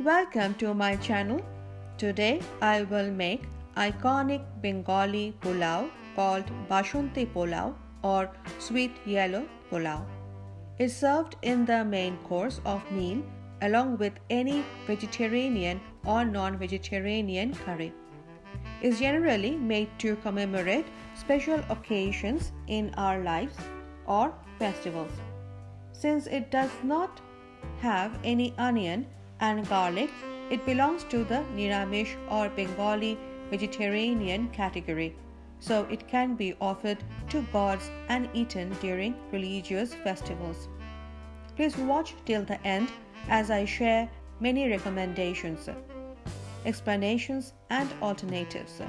welcome to my channel. Today I will make iconic Bengali Pulao called Basanti Polao or sweet yellow Polao. It's served in the main course of meal along with any vegetarian or non-vegetarian curry. It's generally made to commemorate special occasions in our lives or festivals. Since it does not have any onion and garlic, it belongs to the niramish or Bengali vegetarian category, so it can be offered to gods and eaten during religious festivals. Please watch till the end as I share many recommendations, explanations and alternatives.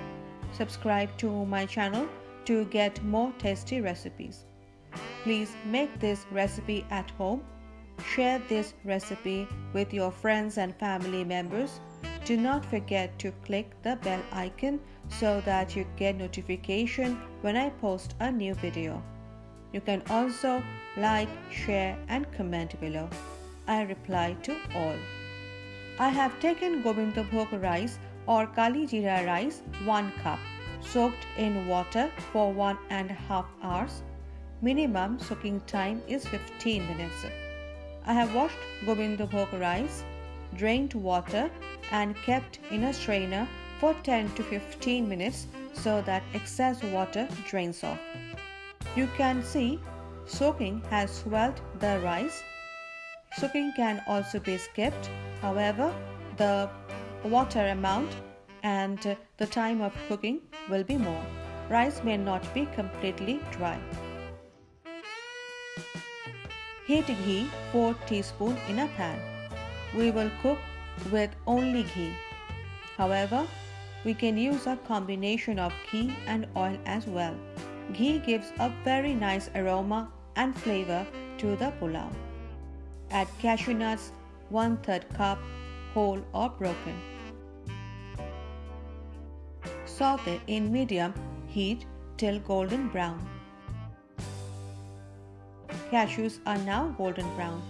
Subscribe to my channel to get more tasty recipes. Please make this recipe at home. Share this recipe with your friends and family members. Do not forget to click the bell icon so that you get notification when I post a new video. You can also like, share and comment below. I reply to all. I have taken Gobindobhog rice or kalijeera rice 1 cup, soaked in water for 1.5 hours. Minimum soaking time is 15 minutes. I have washed Gobindobhog rice, drained water and kept in a strainer for 10 to 15 minutes so that excess water drains off. You can see soaking has swelled the rice. Soaking can also be skipped. However, the water amount and the time of cooking will be more. Rice may not be completely dry. Heat ghee 4 teaspoons in a pan. We will cook with only ghee. However, we can use a combination of ghee and oil as well. Ghee gives a very nice aroma and flavor to the pulao. Add cashew nuts 1/3 cup, whole or broken. Saute in medium heat till golden brown. Cashews are now golden brown.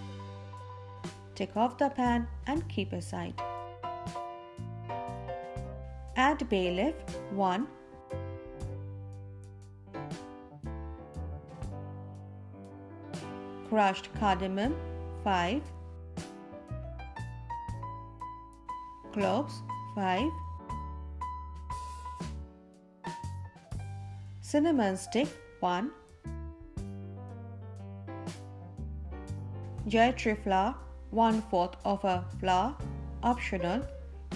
Take off the pan and keep aside. Add bay leaf 1, crushed cardamom 5, cloves 5, cinnamon stick 1, jaggery flour 1/4 of a flour, optional,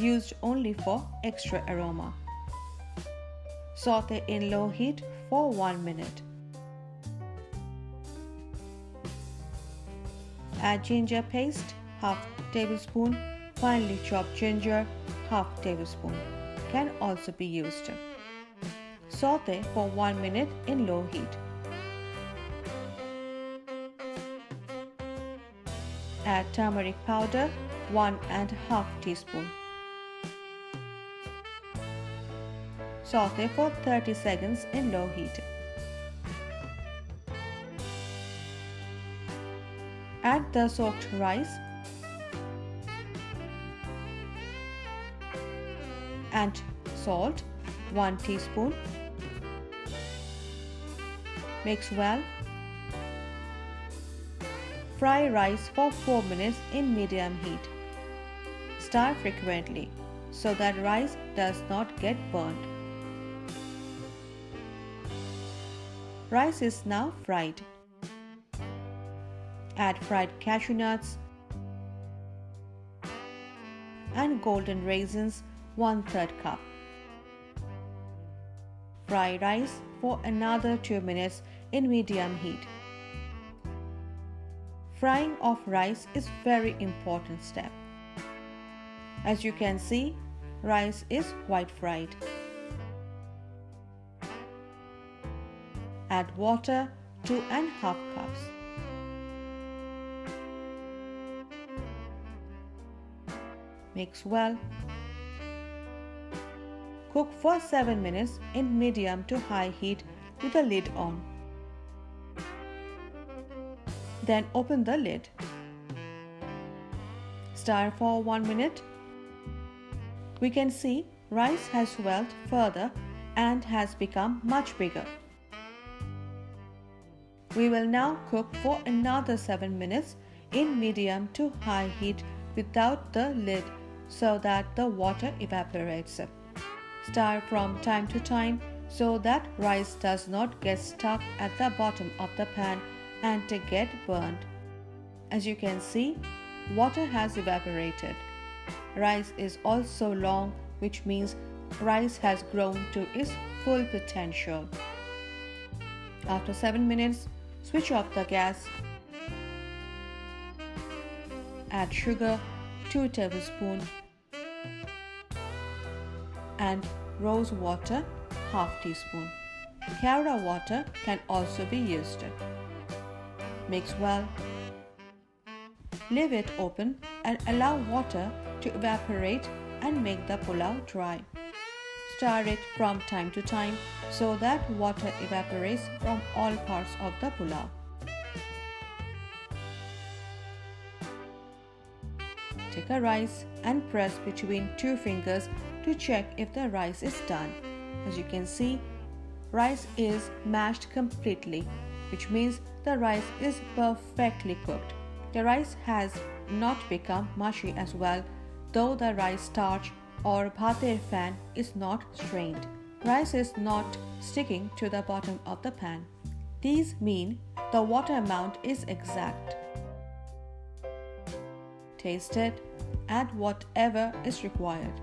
used only for extra aroma. Saute in low heat for 1 minute. Add ginger paste, 1/2 tablespoon, finely chopped ginger, 1/2 tablespoon, can also be used. Saute for 1 minute in low heat. Add turmeric powder, 1.5 teaspoon. Saute for 30 seconds in low heat. Add the soaked rice and salt 1 teaspoon. Mix well. Fry rice for 4 minutes in medium heat. Stir frequently so that rice does not get burnt. Rice is now fried. Add fried cashew nuts and golden raisins 1/3 cup. Fry rice for another 2 minutes in medium heat. Frying of rice is very important step. As you can see, rice is quite fried. Add water 2.5 cups. Mix well. Cook for 7 minutes in medium to high heat with the lid on. Then open the lid. Stir for 1 minute We can see rice has swelled further and has become much bigger. We will now cook for another 7 minutes in medium to high heat without the lid so that the water evaporates. Stir from time to time so that rice does not get stuck at the bottom of the pan and to get burned. As you can see, water has evaporated. Rice is also long, which means rice has grown to its full potential. After 7 minutes, switch off the gas. Add sugar, 2 tablespoons, and rose water, half teaspoon. Kara water can also be used. Mix well. Leave it open and allow water to evaporate and make the pulao dry. Stir it from time to time so that water evaporates from all parts of the pulao. Take a rice and press between 2 fingers to check if the rice is done. As you can see, rice is mashed completely, which means the rice is perfectly cooked. The rice has not become mushy as well, though the rice starch or bhater fan is not strained. Rice is not sticking to the bottom of the pan. These mean the water amount is exact. Taste it, add whatever is required.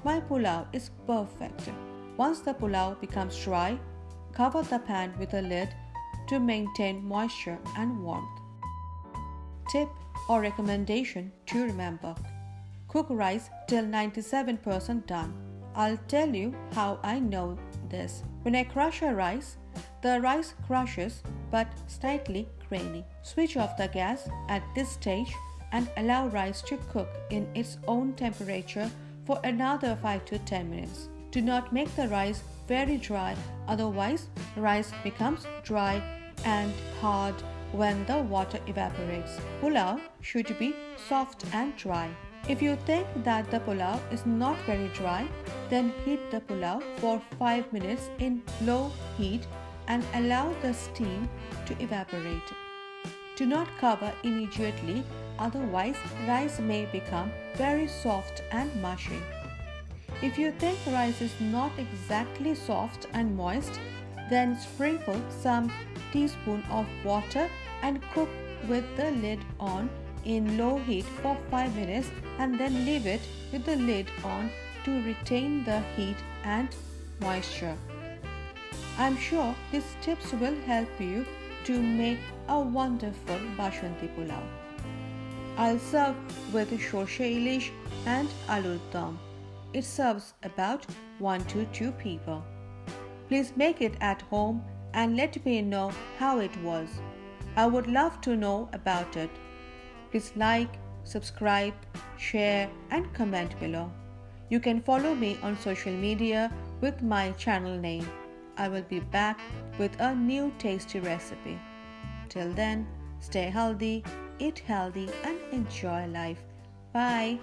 My pulao is perfect. Once the pulao becomes dry, cover the pan with a lid to maintain moisture and warmth. Tip or recommendation to remember: cook rice till 97% done. I'll tell you how I know this. When I crush a rice, the rice crushes but slightly grainy. Switch off the gas at this stage and allow rice to cook in its own temperature for another 5 to 10 minutes. Do not make the rice very dry, otherwise rice becomes dry and hard when the water evaporates. Pulao should be soft and dry. If you think that the pulao is not very dry, then heat the pulao for 5 minutes in low heat and allow the steam to evaporate. Do not cover immediately, otherwise rice may become very soft and mushy. If you think rice is not exactly soft and moist, then sprinkle some teaspoon of water and cook with the lid on in low heat for 5 minutes and then leave it with the lid on to retain the heat and moisture. I'm sure these tips will help you to make a wonderful Basanti pulao. I'll serve with shorshe ilish and aloo dum. It serves about 1 to 2 people. Please make it at home and let me know how it was. I would love to know about it. Please like, subscribe, share and comment below. You can follow me on social media with my channel name. I will be back with a new tasty recipe. Till then, stay healthy, eat healthy and enjoy life. Bye.